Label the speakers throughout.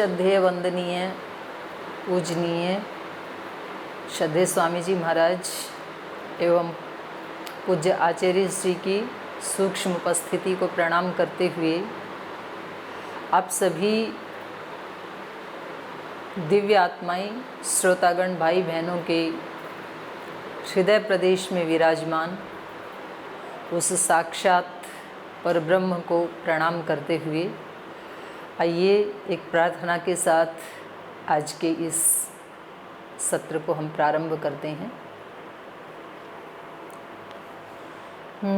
Speaker 1: श्रद्धेय वंदनीय पूजनीय श्रद्धेय स्वामी जी महाराज एवं पूज्य आचार्य श्री की सूक्ष्म उपस्थिति को प्रणाम करते हुए आप सभी दिव्य आत्माएं श्रोतागण भाई बहनों के हृदय प्रदेश में विराजमान उस साक्षात परब्रह्म को प्रणाम करते हुए आइए एक प्रार्थना के साथ आज के इस सत्र को हम प्रारंभ करते हैं।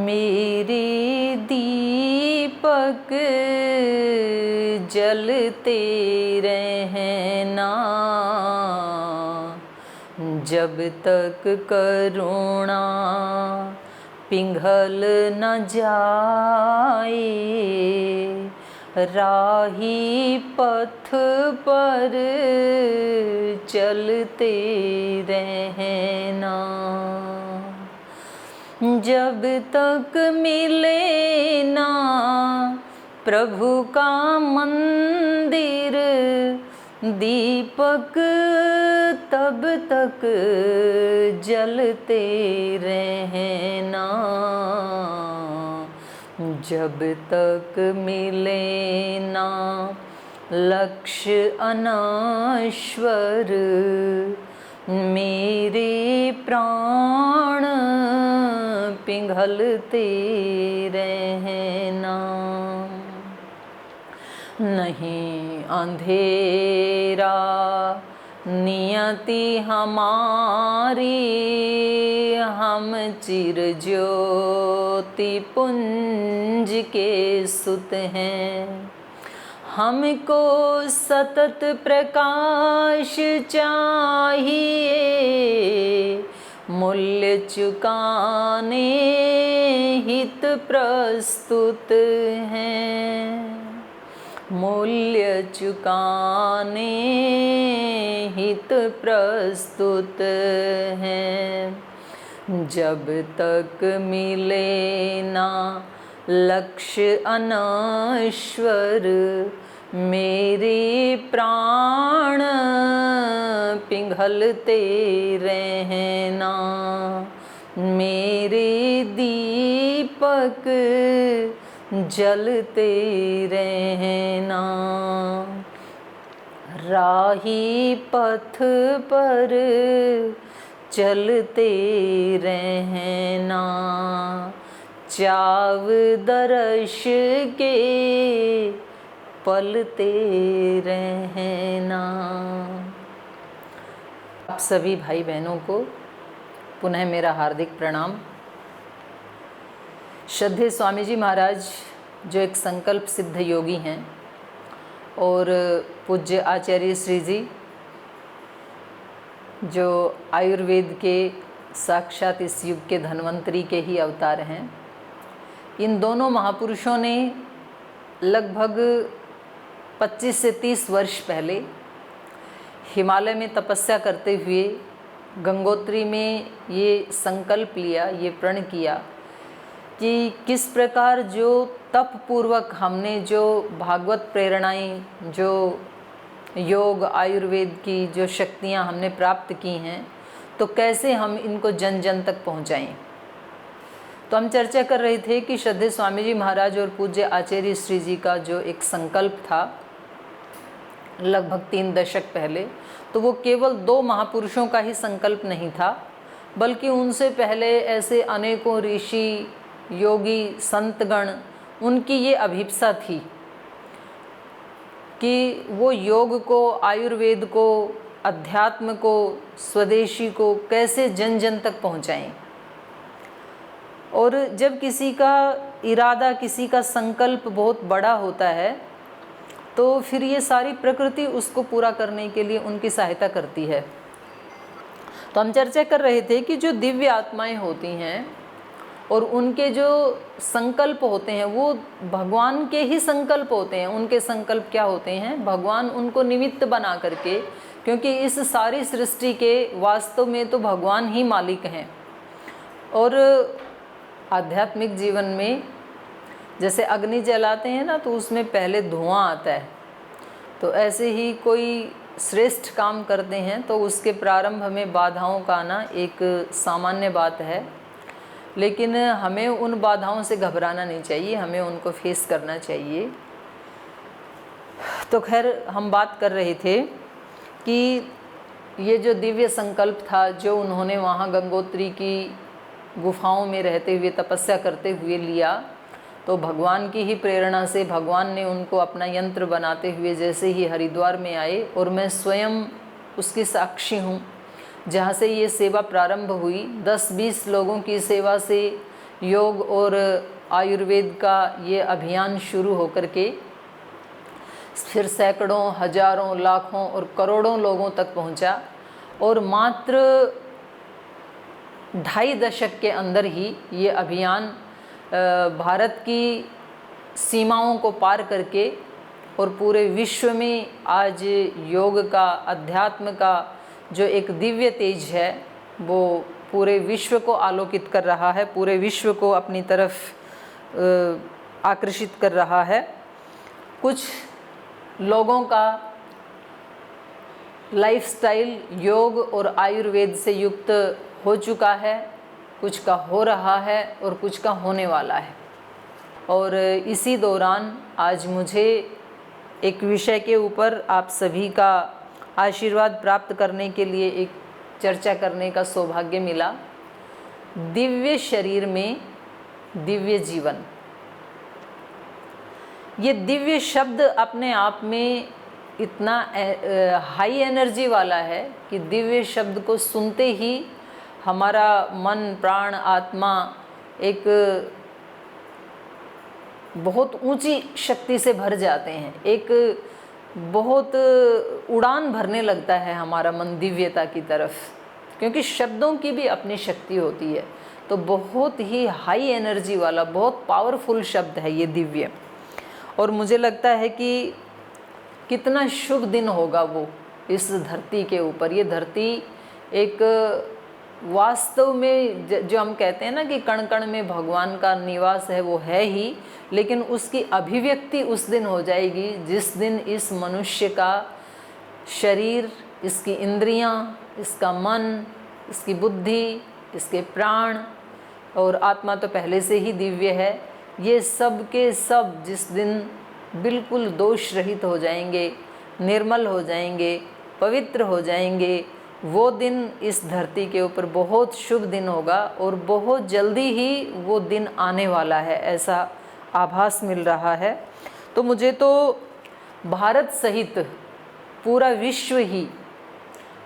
Speaker 1: मेरे दीपक जलते रहना जब तक करुणा पिघल न जाए, राही पथ पर चलते रहना जब तक मिले ना प्रभु का मंदिर दीपक तब तक जलते रहना जब तक मिले ना लक्ष्य अनश्वर मेरे प्राण पिघलते रहना। नहीं अंधेरा नियति हमारी हम चिरज्योति पुंज के सुत हैं, हमको सतत प्रकाश चाहिए मूल्य चुकाने हित प्रस्तुत हैं, मूल्य चुकाने हित प्रस्तुत हैं। जब तक मिले ना लक्ष्य अनश्वर मेरे प्राण पिघलते रहना, मेरे दीपक जलते रहना, राही पथ पर चलते रहना, चाव दर्श के पलते रहना। आप सभी भाई बहनों को पुनः मेरा हार्दिक प्रणाम। श्रद्धेय स्वामी जी महाराज जो एक संकल्प सिद्ध योगी हैं और पूज्य आचार्य श्री जी जो आयुर्वेद के साक्षात इस युग के धन्वंतरी के ही अवतार हैं, इन दोनों महापुरुषों ने लगभग 25 से 30 वर्ष पहले हिमालय में तपस्या करते हुए गंगोत्री में ये संकल्प लिया, ये प्रण किया कि किस प्रकार जो तप पूर्वक हमने जो भागवत प्रेरणाएं, जो योग आयुर्वेद की जो शक्तियां हमने प्राप्त की हैं, तो कैसे हम इनको जन जन तक पहुंचाएं। तो हम चर्चा कर रहे थे कि श्रद्धेय स्वामी जी महाराज और पूज्य आचार्य श्री जी का जो एक संकल्प था लगभग 3 दशक पहले, तो वो केवल 2 महापुरुषों का ही संकल्प नहीं था, बल्कि उनसे पहले ऐसे अनेकों ऋषि योगी संतगण उनकी ये अभिप्सा थी कि वो योग को, आयुर्वेद को, अध्यात्म को, स्वदेशी को कैसे जन जन तक पहुँचाएँ। और जब किसी का इरादा, किसी का संकल्प बहुत बड़ा होता है तो फिर ये सारी प्रकृति उसको पूरा करने के लिए उनकी सहायता करती है। तो हम चर्चा कर रहे थे कि जो दिव्य आत्माएं होती हैं और उनके जो संकल्प होते हैं वो भगवान के ही संकल्प होते हैं। उनके संकल्प क्या होते हैं? भगवान उनको निमित्त बना करके, क्योंकि इस सारी सृष्टि के वास्तव में तो भगवान ही मालिक हैं। और आध्यात्मिक जीवन में जैसे अग्नि जलाते हैं ना, तो उसमें पहले धुआं आता है, तो ऐसे ही कोई श्रेष्ठ काम करते हैं तो उसके प्रारंभ में बाधाओं का आना एक सामान्य बात है, लेकिन हमें उन बाधाओं से घबराना नहीं चाहिए, हमें उनको फेस करना चाहिए। तो खैर हम बात कर रहे थे कि ये जो दिव्य संकल्प था जो उन्होंने वहाँ गंगोत्री की गुफाओं में रहते हुए तपस्या करते हुए लिया, तो भगवान की ही प्रेरणा से भगवान ने उनको अपना यंत्र बनाते हुए जैसे ही हरिद्वार में आए, और मैं स्वयं उसकी साक्षी हूँ, जहाँ से ये सेवा प्रारंभ हुई 10-20 लोगों की सेवा से योग और आयुर्वेद का ये अभियान शुरू होकर के फिर सैकड़ों, हजारों, लाखों और करोड़ों लोगों तक पहुँचा, और मात्र 2.5 दशक के अंदर ही ये अभियान भारत की सीमाओं को पार करके और पूरे विश्व में आज योग का, अध्यात्म का जो एक दिव्य तेज है वो पूरे विश्व को आलोकित कर रहा है, पूरे विश्व को अपनी तरफ आकर्षित कर रहा है। कुछ लोगों का लाइफस्टाइल योग और आयुर्वेद से युक्त हो चुका है, कुछ का हो रहा है और कुछ का होने वाला है। और इसी दौरान आज मुझे एक विषय के ऊपर आप सभी का आशीर्वाद प्राप्त करने के लिए एक चर्चा करने का सौभाग्य मिला। दिव्य शरीर में दिव्य जीवन। ये दिव्य शब्द अपने आप में इतना हाई एनर्जी वाला है कि दिव्य शब्द को सुनते ही हमारा मन, प्राण, आत्मा एक बहुत ऊंची शक्ति से भर जाते हैं। एक बहुत उड़ान भरने लगता है हमारा मन दिव्यता की तरफ, क्योंकि शब्दों की भी अपनी शक्ति होती है। तो बहुत ही हाई एनर्जी वाला, बहुत पावरफुल शब्द है ये दिव्य। और मुझे लगता है कि कितना शुभ दिन होगा वो इस धरती के ऊपर। ये धरती एक वास्तव में जो हम कहते हैं ना कि कण कण में भगवान का निवास है, वो है ही, लेकिन उसकी अभिव्यक्ति उस दिन हो जाएगी जिस दिन इस मनुष्य का शरीर, इसकी इंद्रियां, इसका मन, इसकी बुद्धि, इसके प्राण और आत्मा तो पहले से ही दिव्य है, ये सब के सब जिस दिन बिल्कुल दोष रहित हो जाएंगे, निर्मल हो जाएंगे, पवित्र हो जाएंगे, वो दिन इस धरती के ऊपर बहुत शुभ दिन होगा। और बहुत जल्दी ही वो दिन आने वाला है, ऐसा आभास मिल रहा है। तो मुझे तो भारत सहित पूरा विश्व ही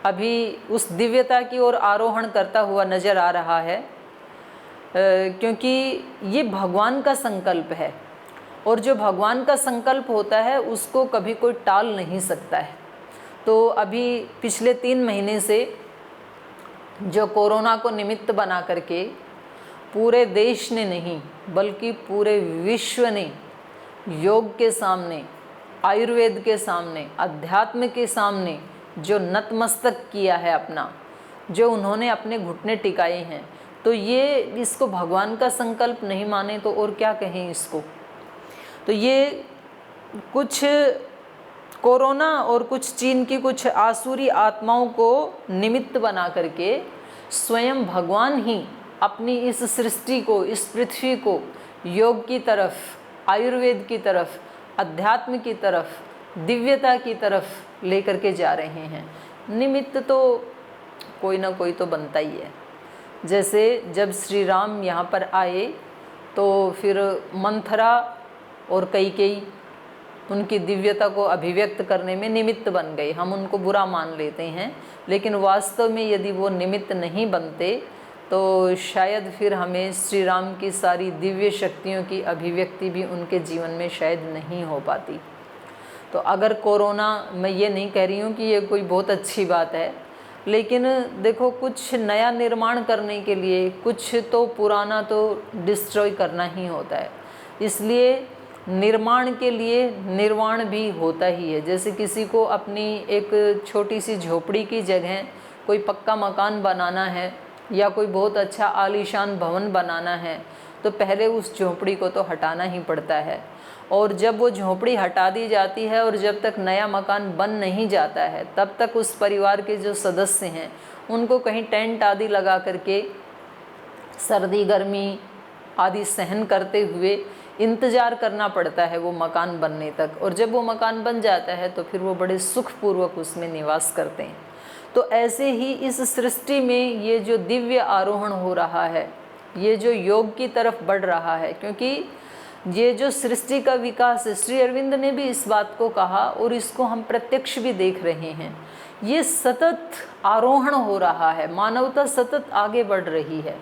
Speaker 1: अभी उस दिव्यता की ओर आरोहण करता हुआ नज़र आ रहा है, क्योंकि ये भगवान का संकल्प है, और जो भगवान का संकल्प होता है उसको कभी कोई टाल नहीं सकता है। तो अभी पिछले 3 महीने से जो कोरोना को निमित्त बना करके पूरे देश ने नहीं बल्कि पूरे विश्व ने योग के सामने, आयुर्वेद के सामने, अध्यात्म के सामने जो नतमस्तक किया है अपना, जो उन्होंने अपने घुटने टिकाए हैं, तो ये इसको भगवान का संकल्प नहीं माने तो और क्या कहें इसको। तो ये कुछ कोरोना और कुछ चीन की कुछ आसुरी आत्माओं को निमित्त बना करके स्वयं भगवान ही अपनी इस सृष्टि को, इस पृथ्वी को योग की तरफ, आयुर्वेद की तरफ, अध्यात्म की तरफ, दिव्यता की तरफ लेकर के जा रहे हैं। निमित्त तो कोई ना कोई तो बनता ही है। जैसे जब श्री राम यहाँ पर आए तो फिर मंथरा और कैकेयी उनकी दिव्यता को अभिव्यक्त करने में निमित्त बन गए। हम उनको बुरा मान लेते हैं, लेकिन वास्तव में यदि वो निमित्त नहीं बनते तो शायद फिर हमें श्री राम की सारी दिव्य शक्तियों की अभिव्यक्ति भी उनके जीवन में शायद नहीं हो पाती। तो अगर कोरोना, मैं ये नहीं कह रही हूँ कि ये कोई बहुत अच्छी बात है, लेकिन देखो कुछ नया निर्माण करने के लिए कुछ तो पुराना तो डिस्ट्रॉय करना ही होता है। इसलिए निर्माण के लिए निर्वाण भी होता ही है। जैसे किसी को अपनी एक छोटी सी झोपड़ी की जगह कोई पक्का मकान बनाना है या कोई बहुत अच्छा आलीशान भवन बनाना है, तो पहले उस झोपड़ी को तो हटाना ही पड़ता है। और जब वो झोपड़ी हटा दी जाती है और जब तक नया मकान बन नहीं जाता है तब तक उस परिवार के जो सदस्य हैं उनको कहीं टेंट आदि लगा करके सर्दी गर्मी आदि सहन करते हुए इंतज़ार करना पड़ता है वो मकान बनने तक। और जब वो मकान बन जाता है तो फिर वो बड़े सुखपूर्वक उसमें निवास करते हैं। तो ऐसे ही इस सृष्टि में ये जो दिव्य आरोहण हो रहा है, ये जो योग की तरफ बढ़ रहा है, क्योंकि ये जो सृष्टि का विकास है, श्री अरविंद ने भी इस बात को कहा और इसको हम प्रत्यक्ष भी देख रहे हैं, ये सतत आरोहण हो रहा है, मानवता सतत आगे बढ़ रही है।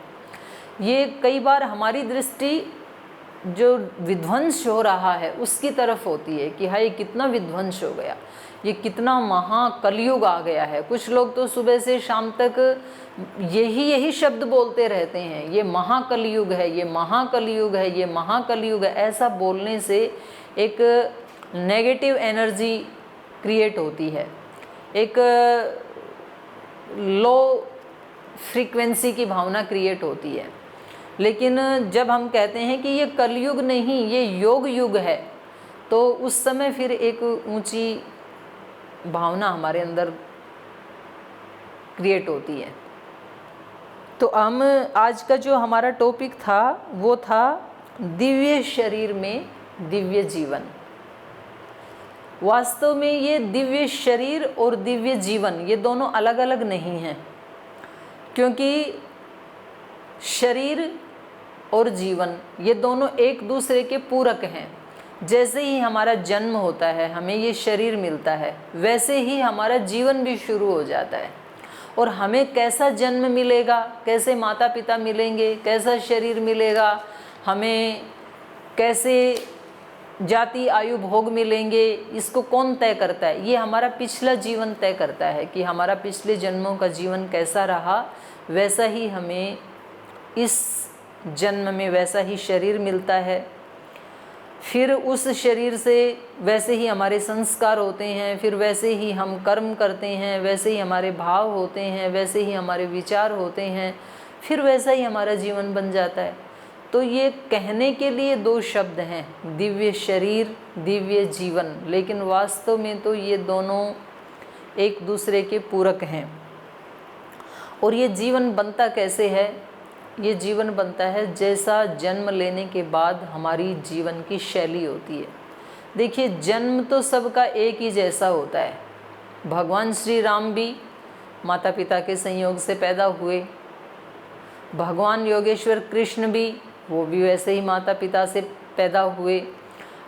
Speaker 1: ये कई बार हमारी दृष्टि जो विध्वंस हो रहा है उसकी तरफ होती है कि हाय कितना विध्वंस हो गया, ये कितना महाकलयुग आ गया है। कुछ लोग तो सुबह से शाम तक यही शब्द बोलते रहते हैं, ये महाकलयुग है, ये महाकलयुग है, ये महाकलयुग है। ऐसा बोलने से एक नेगेटिव एनर्जी क्रिएट होती है, एक लो फ्रीक्वेंसी की भावना क्रिएट होती है। लेकिन जब हम कहते हैं कि ये कलयुग नहीं, ये योग युग है, तो उस समय फिर एक ऊंची भावना हमारे अंदर क्रिएट होती है। तो हम आज का जो हमारा टॉपिक था वो था दिव्य शरीर में दिव्य जीवन। वास्तव में ये दिव्य शरीर और दिव्य जीवन ये दोनों अलग अलग नहीं हैं, क्योंकि शरीर और जीवन ये दोनों एक दूसरे के पूरक हैं। जैसे ही हमारा जन्म होता है, हमें ये शरीर मिलता है, वैसे ही हमारा जीवन भी शुरू हो जाता है। और हमें कैसा जन्म मिलेगा, कैसे माता पिता मिलेंगे, कैसा शरीर मिलेगा, हमें कैसे जाति आयु भोग मिलेंगे, इसको कौन तय करता है? ये हमारा पिछला जीवन तय करता है कि हमारा पिछले जन्मों का जीवन कैसा रहा, वैसा ही हमें इस जन्म में वैसा ही शरीर मिलता है। फिर उस शरीर से वैसे ही हमारे संस्कार होते हैं, फिर वैसे ही हम कर्म करते हैं, वैसे ही हमारे भाव होते हैं, वैसे ही हमारे विचार होते हैं, फिर वैसा ही हमारा जीवन बन जाता है। तो ये कहने के लिए दो शब्द हैं, दिव्य शरीर दिव्य जीवन, लेकिन वास्तव में तो ये दोनों एक दूसरे के पूरक हैं। और ये जीवन बनता कैसे है? ये जीवन बनता है जैसा जन्म लेने के बाद हमारी जीवन की शैली होती है। देखिए, जन्म तो सबका एक ही जैसा होता है। भगवान श्री राम भी माता पिता के संयोग से पैदा हुए, भगवान योगेश्वर कृष्ण भी वो भी वैसे ही माता पिता से पैदा हुए।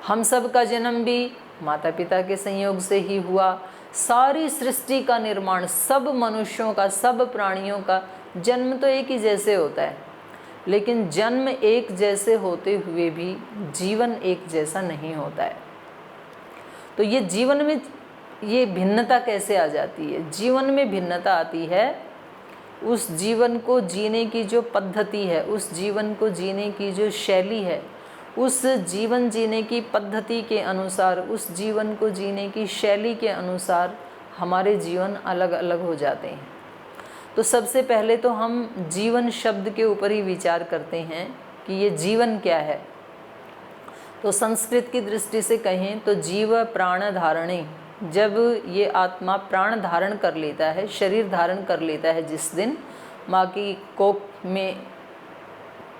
Speaker 1: हम सब का जन्म भी माता पिता के संयोग से ही हुआ। सारी सृष्टि का निर्माण, सब मनुष्यों का, सब प्राणियों का जन्म तो एक ही जैसे होता है, लेकिन जन्म एक जैसे होते हुए भी जीवन एक जैसा नहीं होता है। तो ये जीवन में ये भिन्नता कैसे आ जाती है? जीवन में भिन्नता आती है उस जीवन को जीने की जो पद्धति है, उस जीवन को जीने की जो शैली है, उस जीवन जीने की पद्धति के अनुसार, उस जीवन को जीने की शैली के अनुसार हमारे जीवन अलग अलग हो जाते हैं। तो सबसे पहले तो हम जीवन शब्द के ऊपर ही विचार करते हैं कि ये जीवन क्या है। तो संस्कृत की दृष्टि से कहें तो जीव प्राण धारणे, जब ये आत्मा प्राण धारण कर लेता है, शरीर धारण कर लेता है, जिस दिन माँ की कोख में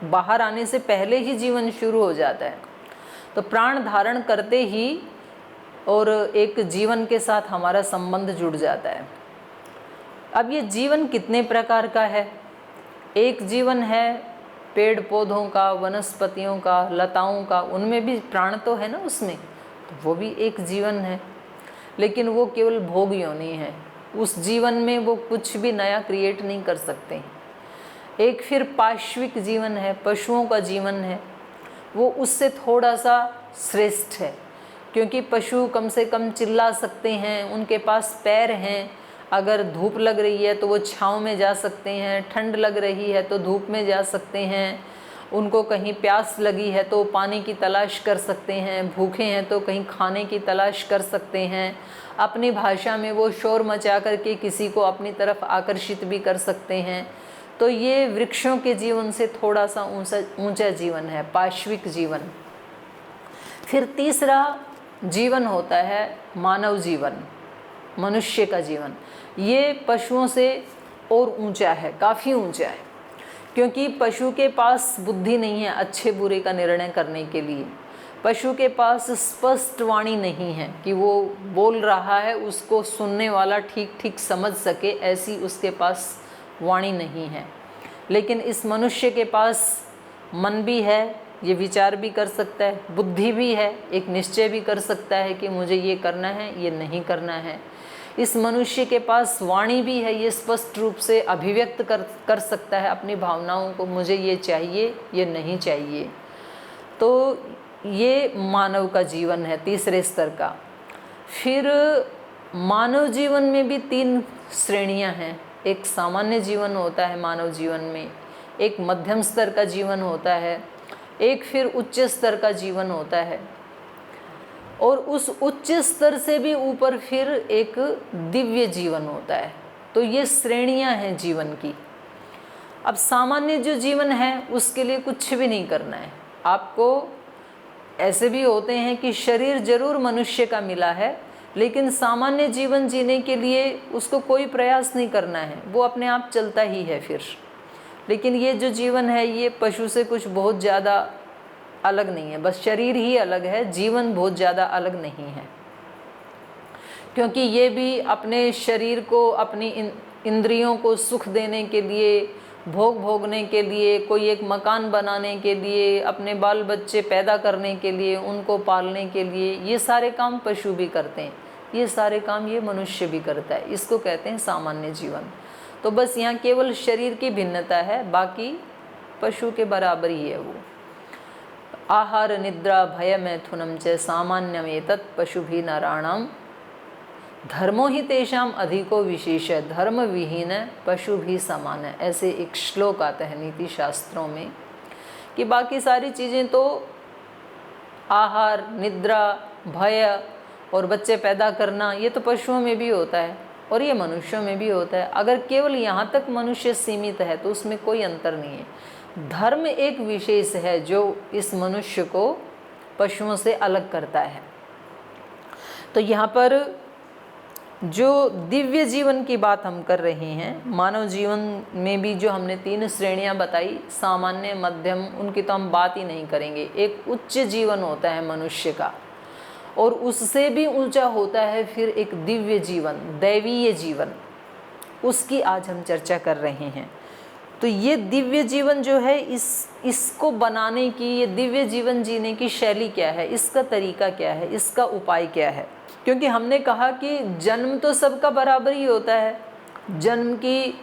Speaker 1: बाहर आने से पहले ही जीवन शुरू हो जाता है। तो प्राण धारण करते ही और एक जीवन के साथ हमारा संबंध जुड़ जाता है। अब ये जीवन कितने प्रकार का है? एक जीवन है पेड़ पौधों का, वनस्पतियों का, लताओं का, उनमें भी प्राण तो है ना उसमें, तो वो भी एक जीवन है, लेकिन वो केवल भोग योनि है। उस जीवन में वो कुछ भी नया क्रिएट नहीं कर सकते। एक फिर पाश्विक जीवन है, पशुओं का जीवन है, वो उससे थोड़ा सा श्रेष्ठ है, क्योंकि पशु कम से कम चिल्ला सकते हैं, उनके पास पैर हैं, अगर धूप लग रही है तो वो छाँव में जा सकते हैं, ठंड लग रही है तो धूप में जा सकते हैं, उनको कहीं प्यास लगी है तो पानी की तलाश कर सकते हैं, भूखे हैं तो कहीं खाने की तलाश कर सकते हैं। अपनी भाषा में वो शोर मचा करके किसी को अपनी तरफ आकर्षित भी कर सकते हैं। तो ये वृक्षों के जीवन से थोड़ा सा ऊंचा जीवन है, पाश्विक जीवन। फिर तीसरा जीवन होता है मानव जीवन, मनुष्य का जीवन। ये पशुओं से और ऊंचा है, काफ़ी ऊंचा है, क्योंकि पशु के पास बुद्धि नहीं है अच्छे बुरे का निर्णय करने के लिए। पशु के पास स्पष्ट वाणी नहीं है कि वो बोल रहा है उसको सुनने वाला ठीक ठीक समझ सके, ऐसी उसके पास वाणी नहीं है। लेकिन इस मनुष्य के पास मन भी है, ये विचार भी कर सकता है, बुद्धि भी है, एक निश्चय भी कर सकता है कि मुझे ये करना है, ये नहीं करना है। इस मनुष्य के पास वाणी भी है, ये स्पष्ट रूप से अभिव्यक्त कर सकता है अपनी भावनाओं को, मुझे ये चाहिए, ये नहीं चाहिए। तो ये मानव का जीवन है तीसरे स्तर का। फिर मानव जीवन में भी 3 श्रेणियां हैं। एक सामान्य जीवन होता है मानव जीवन में, एक मध्यम स्तर का जीवन होता है, एक फिर उच्च स्तर का जीवन होता है, और उस उच्च स्तर से भी ऊपर फिर एक दिव्य जीवन होता है। तो ये श्रेणियां हैं जीवन की। अब सामान्य जो जीवन है उसके लिए कुछ भी नहीं करना है आपको। ऐसे भी होते हैं कि शरीर जरूर मनुष्य का मिला है, लेकिन सामान्य जीवन जीने के लिए उसको कोई प्रयास नहीं करना है, वो अपने आप चलता ही है फिर। लेकिन ये जो जीवन है ये पशु से कुछ बहुत ज़्यादा अलग नहीं है, बस शरीर ही अलग है, जीवन बहुत ज़्यादा अलग नहीं है। क्योंकि ये भी अपने शरीर को, अपनी इंद्रियों को सुख देने के लिए, भोग भोगने के लिए, कोई एक मकान बनाने के लिए, अपने बाल बच्चे पैदा करने के लिए, उनको पालने के लिए, ये सारे काम पशु भी करते हैं, ये सारे काम ये मनुष्य भी करता है। इसको कहते हैं सामान्य जीवन। तो बस यहाँ केवल शरीर की भिन्नता है, बाकी पशु के बराबर ही है वो। आहार निद्रा भय मैथुनम च सामान्यम एतत् पशुभिः नराणाम धर्मो ही तेषाम अधिको विशेष है धर्म विहीन पशु भी समान है। ऐसे एक श्लोक आता है नीति शास्त्रों में कि बाकी सारी चीज़ें तो आहार, निद्रा, भय और बच्चे पैदा करना ये तो पशुओं में भी होता है और ये मनुष्यों में भी होता है। अगर केवल यहाँ तक मनुष्य सीमित है तो उसमें कोई अंतर नहीं है। धर्म एक विशेष है जो इस मनुष्य को पशुओं से अलग करता है। तो यहाँ पर जो दिव्य जीवन की बात हम कर रहे हैं, मानव जीवन में भी जो हमने 3 श्रेणियां बताई, सामान्य, मध्यम, उनकी तो हम बात ही नहीं करेंगे। एक उच्च जीवन होता है मनुष्य का और उससे भी ऊंचा होता है फिर एक दिव्य जीवन, दैवीय जीवन, उसकी आज हम चर्चा कर रहे हैं। तो ये दिव्य जीवन जो है इसको बनाने की, ये दिव्य जीवन जीने की शैली क्या है, इसका तरीका क्या है, इसका उपाय क्या है। क्योंकि हमने कहा कि जन्म तो सबका बराबर ही होता है, जन्म की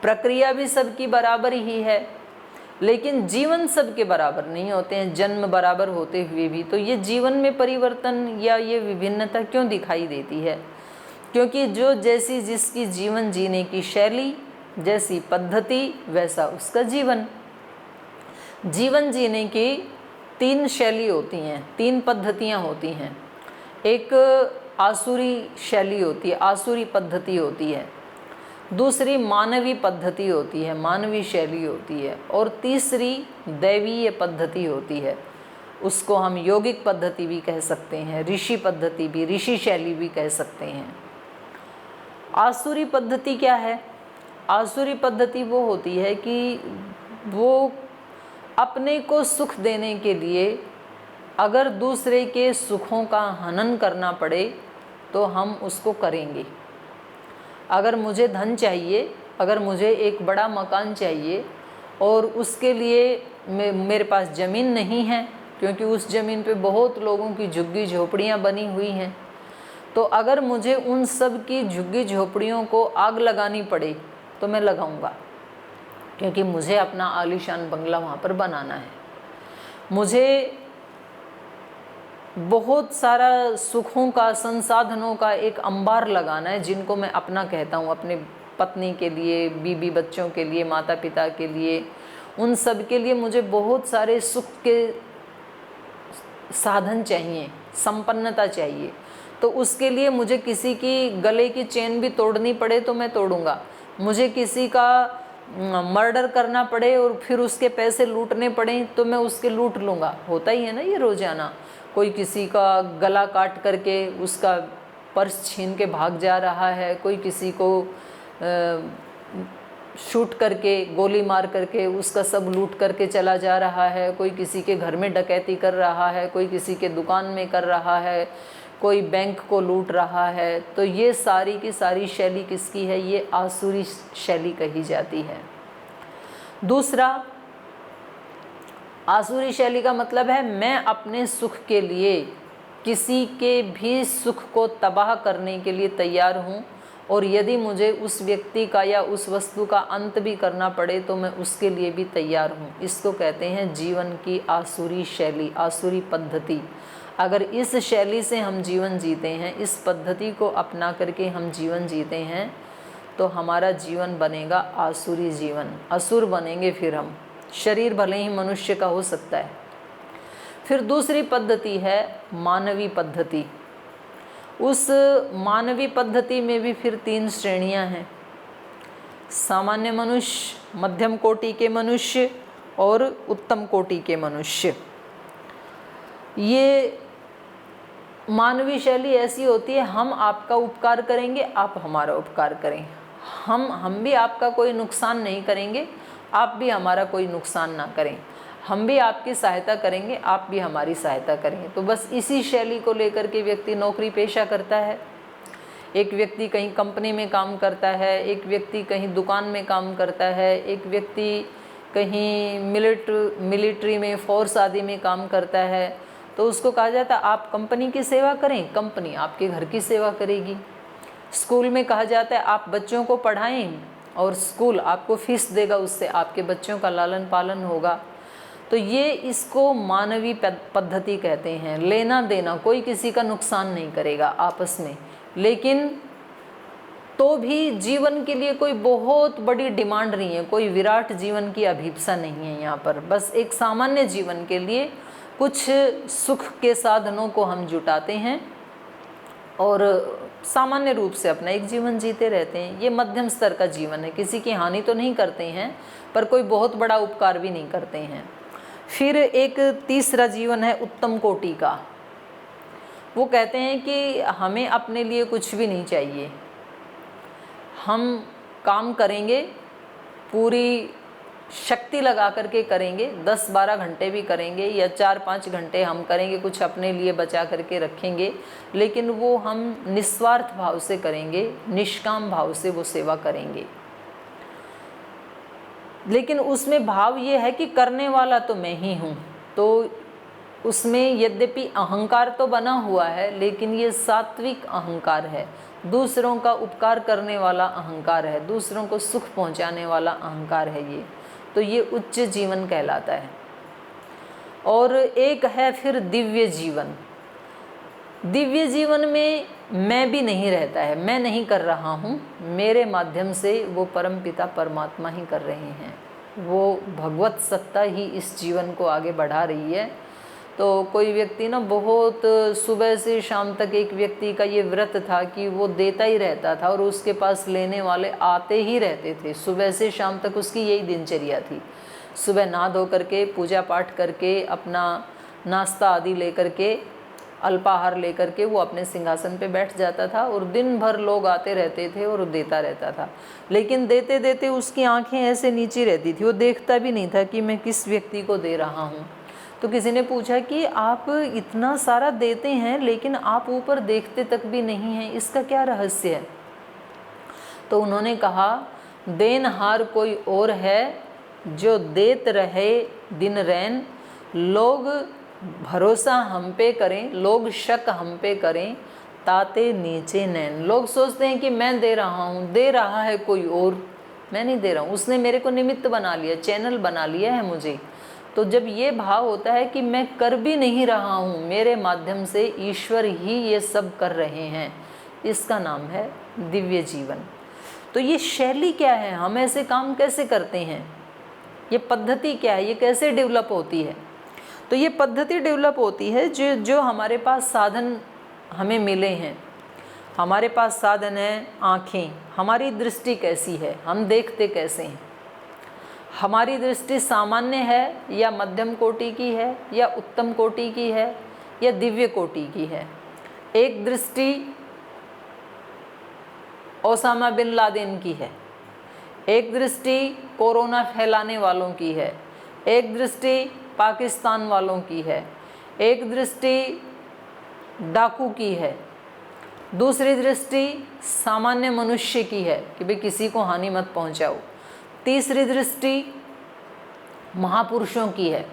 Speaker 1: प्रक्रिया भी सबकी बराबर ही है, लेकिन जीवन सबके बराबर नहीं होते हैं, जन्म बराबर होते हुए भी। तो ये जीवन में परिवर्तन या ये विभिन्नता क्यों दिखाई देती है? क्योंकि जो जैसी जिसकी जीवन जीने की शैली, जैसी पद्धति, वैसा उसका जीवन। जीवन जीने की 3 शैली होती हैं, 3 पद्धतियाँ होती हैं। एक आसुरी शैली होती है, आसुरी पद्धति होती है। दूसरी मानवी पद्धति होती है, मानवी शैली होती है। और तीसरी दैवीय पद्धति होती है, उसको हम योगिक पद्धति भी कह सकते हैं, ऋषि पद्धति भी, ऋषि शैली भी कह सकते हैं। आसुरी पद्धति क्या है? आसुरी पद्धति वो होती है कि वो अपने को सुख देने के लिए अगर दूसरे के सुखों का हनन करना पड़े तो हम उसको करेंगे। अगर मुझे धन चाहिए, अगर मुझे एक बड़ा मकान चाहिए और उसके लिए मेरे पास ज़मीन नहीं है, क्योंकि उस ज़मीन पे बहुत लोगों की झुग्गी झोपड़ियाँ बनी हुई हैं, तो अगर मुझे उन सब की झुग्गी झोपड़ियों को आग लगानी पड़े तो मैं लगाऊंगा, क्योंकि मुझे अपना आलीशान बंगला वहाँ पर बनाना है। मुझे बहुत सारा सुखों का, संसाधनों का एक अंबार लगाना है, जिनको मैं अपना कहता हूँ, अपने पत्नी के लिए, बीबी बच्चों के लिए, माता पिता के लिए, उन सब के लिए मुझे बहुत सारे सुख के साधन चाहिए, संपन्नता चाहिए। तो उसके लिए मुझे किसी की गले की चेन भी तोड़नी पड़े तो मैं तोड़ूंगा, मुझे किसी का मर्डर करना पड़े और फिर उसके पैसे लूटने पड़े तो मैं उसके लूट लूँगा। होता ही है ना ये रोज़ाना। कोई किसी का गला काट करके उसका पर्स छीन के भाग जा रहा है, कोई किसी को शूट करके गोली मार करके उसका सब लूट करके चला जा रहा है, कोई किसी के घर में डकैती कर रहा है, कोई किसी के दुकान में कर रहा है, कोई बैंक को लूट रहा है। तो ये सारी की सारी शैली किसकी है? ये आसुरी शैली कही जाती है। दूसरा, आसुरी शैली का मतलब है मैं अपने सुख के लिए किसी के भी सुख को तबाह करने के लिए तैयार हूँ, और यदि मुझे उस व्यक्ति का या उस वस्तु का अंत भी करना पड़े तो मैं उसके लिए भी तैयार हूँ। इसको कहते हैं जीवन की आसुरी शैली, आसुरी पद्धति। अगर इस शैली से हम जीवन जीते हैं, इस पद्धति को अपना करके हम जीवन जीते हैं, तो हमारा जीवन बनेगा आसुरी जीवन, असुर बनेंगे फिर हम। शरीर भले ही मनुष्य का हो सकता है। फिर दूसरी पद्धति है मानवी पद्धति। उस मानवी पद्धति में भी फिर 3 श्रेणियां हैं: सामान्य मनुष्य, मध्यम कोटि के मनुष्य और उत्तम कोटि के मनुष्य। ये मानवीय शैली ऐसी होती है, हम आपका उपकार करेंगे, आप हमारा उपकार करें। हम भी आपका कोई नुकसान नहीं करेंगे, आप भी हमारा कोई नुकसान ना करें। हम भी आपकी सहायता करेंगे, आप भी हमारी सहायता करेंगे। तो बस इसी शैली को लेकर के व्यक्ति नौकरी पेशा करता है। एक व्यक्ति कहीं कंपनी में काम करता है, एक व्यक्ति कहीं दुकान में काम करता है, एक व्यक्ति कहीं मिलिट्री में, फोर्स आदि में काम करता है। तो उसको कहा जाता है आप कंपनी की सेवा करें, कंपनी आपके घर की सेवा करेगी। स्कूल में कहा जाता है आप बच्चों को पढ़ाएं और स्कूल आपको फीस देगा, उससे आपके बच्चों का लालन पालन होगा। तो ये इसको मानवीय पद्धति कहते हैं। लेना देना, कोई किसी का नुकसान नहीं करेगा आपस में, लेकिन तो भी जीवन के लिए कोई बहुत बड़ी डिमांड नहीं है, कोई विराट जीवन की अभिप्सा नहीं है यहाँ पर। बस एक सामान्य जीवन के लिए कुछ सुख के साधनों को हम जुटाते हैं और सामान्य रूप से अपना एक जीवन जीते रहते हैं। ये मध्यम स्तर का जीवन है, किसी की हानि तो नहीं करते हैं पर कोई बहुत बड़ा उपकार भी नहीं करते हैं। फिर एक तीसरा जीवन है उत्तम कोटि का। वो कहते हैं कि हमें अपने लिए कुछ भी नहीं चाहिए, हम काम करेंगे, पूरी शक्ति लगा करके करेंगे, 10-12 घंटे भी करेंगे या 4-5 घंटे हम करेंगे, कुछ अपने लिए बचा करके रखेंगे, लेकिन वो हम निस्वार्थ भाव से करेंगे, निष्काम भाव से वो सेवा करेंगे। लेकिन उसमें भाव ये है कि करने वाला तो मैं ही हूँ। तो उसमें यद्यपि अहंकार तो बना हुआ है, लेकिन ये सात्विक अहंकार है, दूसरों का उपकार करने वाला अहंकार है, दूसरों को सुख पहुँचाने वाला अहंकार है ये। तो ये उच्च जीवन कहलाता है। और एक है फिर दिव्य जीवन। दिव्य जीवन में मैं भी नहीं रहता है, मैं नहीं कर रहा हूँ, मेरे माध्यम से वो परमपिता परमात्मा ही कर रहे हैं। वो भगवत सत्ता ही इस जीवन को आगे बढ़ा रही है। तो कोई व्यक्ति ना बहुत सुबह से शाम तक एक व्यक्ति का ये व्रत था कि वो देता ही रहता था और उसके पास लेने वाले आते ही रहते थे। सुबह से शाम तक उसकी यही दिनचर्या थी। सुबह नहा धो करके, पूजा पाठ करके, अपना नाश्ता आदि लेकर के, अल्पाहार लेकर के वो अपने सिंहासन पे बैठ जाता था और दिन भर लोग आते रहते थे और देता रहता था। लेकिन देते देते उसकी आंखें ऐसे नीचे रहती थी, वो देखता भी नहीं था कि मैं किस व्यक्ति को दे रहा हूँ। तो किसी ने पूछा कि आप इतना सारा देते हैं लेकिन आप ऊपर देखते तक भी नहीं हैं, इसका क्या रहस्य है? तो उन्होंने कहा, देनहार कोई और है जो देत रहे दिन रैन, लोग भरोसा हम पे करें, लोग शक हम पे करें, ताते नीचे नैन। लोग सोचते हैं कि मैं दे रहा हूँ, दे रहा है कोई और, मैं नहीं दे रहा हूँ, उसने मेरे को निमित्त बना लिया, चैनल बना लिया है मुझे। तो जब ये भाव होता है कि मैं कर भी नहीं रहा हूँ, मेरे माध्यम से ईश्वर ही ये सब कर रहे हैं, इसका नाम है दिव्य जीवन। तो ये शैली क्या है, हम ऐसे काम कैसे करते हैं, ये पद्धति क्या है, ये कैसे डेवलप होती है? तो ये पद्धति डेवलप होती है जो हमारे पास साधन हमें मिले हैं। हमारे पास साधन है आँखें, हमारी दृष्टि कैसी है, हम देखते कैसे हैं, हमारी दृष्टि सामान्य है या मध्यम कोटि की है या उत्तम कोटि की है या दिव्य कोटि की है। एक दृष्टि ओसामा बिन लादेन की है, एक दृष्टि कोरोना फैलाने वालों की है, एक दृष्टि पाकिस्तान वालों की है, एक दृष्टि डाकू की है, दूसरी दृष्टि सामान्य मनुष्य की है कि भाई किसी को हानि मत पहुंचाओ, तीसरी दृष्टि महापुरुषों की है,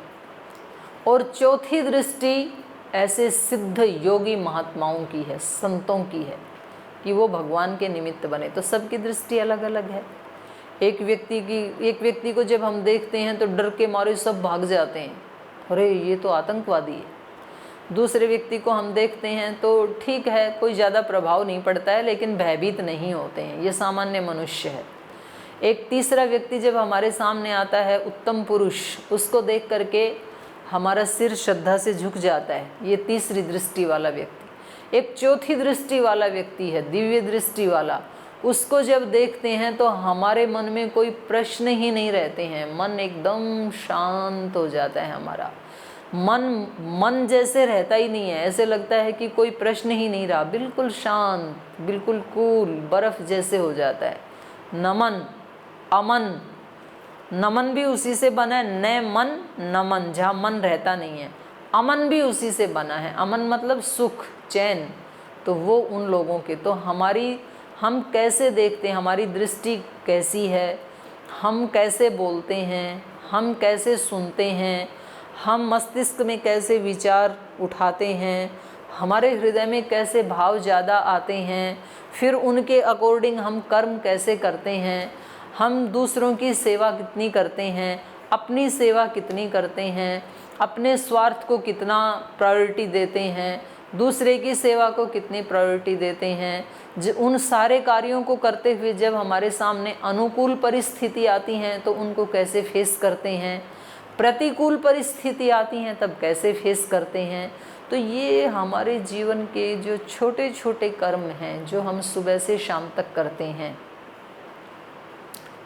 Speaker 1: और चौथी दृष्टि ऐसे सिद्ध योगी महात्माओं की है, संतों की है कि वो भगवान के निमित्त बने। तो सबकी दृष्टि अलग अलग है। एक व्यक्ति को जब हम देखते हैं तो डर के मारे सब भाग जाते हैं, अरे ये तो आतंकवादी है। दूसरे व्यक्ति को हम देखते हैं तो ठीक है, कोई ज़्यादा प्रभाव नहीं पड़ता है, लेकिन भयभीत नहीं होते हैं, ये सामान्य मनुष्य है। एक तीसरा व्यक्ति जब हमारे सामने आता है, उत्तम पुरुष, उसको देख करके हमारा सिर श्रद्धा से झुक जाता है, ये तीसरी दृष्टि वाला व्यक्ति। एक चौथी दृष्टि वाला व्यक्ति है, दिव्य दृष्टि वाला, उसको जब देखते हैं तो हमारे मन में कोई प्रश्न ही नहीं रहते हैं, मन एकदम शांत हो जाता है। हमारा मन जैसे रहता ही नहीं है, ऐसे लगता है कि कोई प्रश्न ही नहीं रहा, बिल्कुल शांत, बिल्कुल कूल, बर्फ जैसे हो जाता है। नमन, अमन, नमन भी उसी से बना है, नय मन नमन, जहाँ मन रहता नहीं है। अमन भी उसी से बना है, अमन मतलब सुख, चैन। तो वो उन लोगों के, तो हम कैसे देखते हैं, हमारी दृष्टि कैसी है, हम कैसे बोलते हैं, हम कैसे सुनते हैं, हम मस्तिष्क में कैसे विचार उठाते हैं, हमारे हृदय में कैसे भाव ज़्यादा आते हैं, फिर उनके अकॉर्डिंग हम कर्म कैसे करते हैं, हम दूसरों की सेवा कितनी करते हैं, अपनी सेवा कितनी करते हैं, अपने स्वार्थ को कितना प्रायोरिटी देते हैं, दूसरे की सेवा को कितनी प्रायोरिटी देते हैं। उन सारे कार्यों को करते हुए जब हमारे सामने अनुकूल परिस्थिति आती हैं तो उनको कैसे फेस करते हैं, प्रतिकूल परिस्थिति आती हैं तब कैसे फेस करते हैं। तो ये हमारे जीवन के जो छोटे छोटे कर्म हैं, जो हम सुबह से शाम तक करते हैं,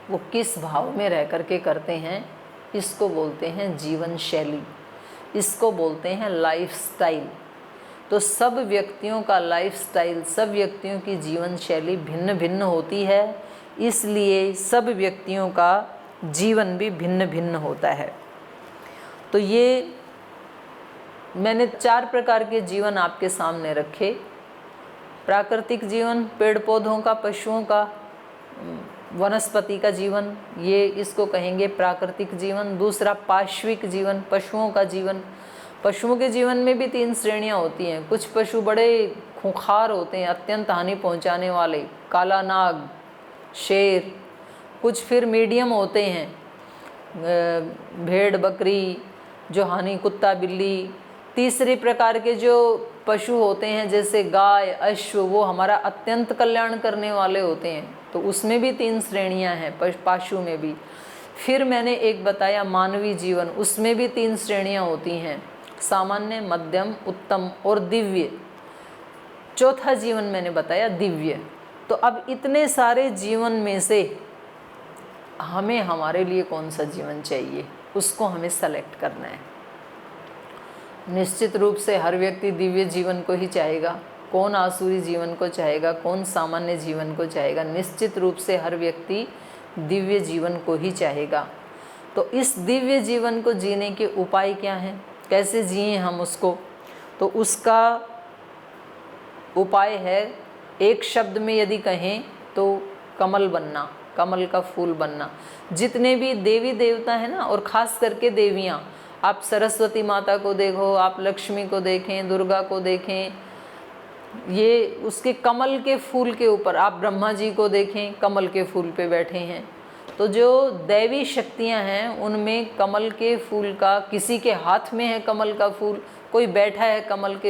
Speaker 1: वो किस भाव में रह करके करते हैं, इसको बोलते हैं जीवन शैली, इसको बोलते हैं लाइफस्टाइल। तो सब व्यक्तियों का लाइफस्टाइल, सब व्यक्तियों की जीवन शैली भिन्न भिन्न होती है, इसलिए सब व्यक्तियों का जीवन भी भिन्न भिन्न होता है। तो ये मैंने 4 प्रकार के जीवन आपके सामने रखे। प्राकृतिक जीवन, पेड़ पौधों का, पशुओं का, वनस्पति का जीवन, ये इसको कहेंगे प्राकृतिक जीवन। दूसरा पाश्विक जीवन, पशुओं का जीवन। पशुओं के जीवन में भी 3 श्रेणियां होती हैं। कुछ पशु बड़े खूंखार होते हैं, अत्यंत हानि पहुंचाने वाले, काला नाग, शेर। कुछ फिर मीडियम होते हैं, भेड़ बकरी, जो हानि, कुत्ता बिल्ली। तीसरे प्रकार के जो पशु होते हैं जैसे गाय, अश्व, वो हमारा अत्यंत कल्याण करने वाले होते हैं। तो उसमें भी 3 श्रेणियां हैं, पशु में भी। फिर मैंने एक बताया मानवीय जीवन, उसमें भी 3 श्रेणियां होती हैं, सामान्य, मध्यम, उत्तम और दिव्य। चौथा जीवन मैंने बताया दिव्य। तो अब इतने सारे जीवन में से हमें हमारे लिए कौन सा जीवन चाहिए, उसको हमें सेलेक्ट करना है। निश्चित रूप से हर व्यक्ति दिव्य जीवन को ही चाहेगा। कौन आसुरी जीवन को चाहेगा, कौन सामान्य जीवन को चाहेगा? निश्चित रूप से हर व्यक्ति दिव्य जीवन को ही चाहेगा। तो इस दिव्य जीवन को जीने के उपाय क्या हैं, कैसे जिए हम उसको? तो उसका उपाय है, एक शब्द में यदि कहें तो कमल बनना, कमल का फूल बनना। जितने भी देवी देवता हैं ना, और ख़ास करके देवियाँ, आप सरस्वती माता को देखो, आप लक्ष्मी को देखें, दुर्गा को देखें, ये उसके कमल के फूल के ऊपर, आप ब्रह्मा जी को देखें, कमल के फूल पे बैठे हैं। तो जो दैवी शक्तियां हैं उनमें कमल के फूल का, किसी के हाथ में है कमल का फूल, कोई बैठा है कमल के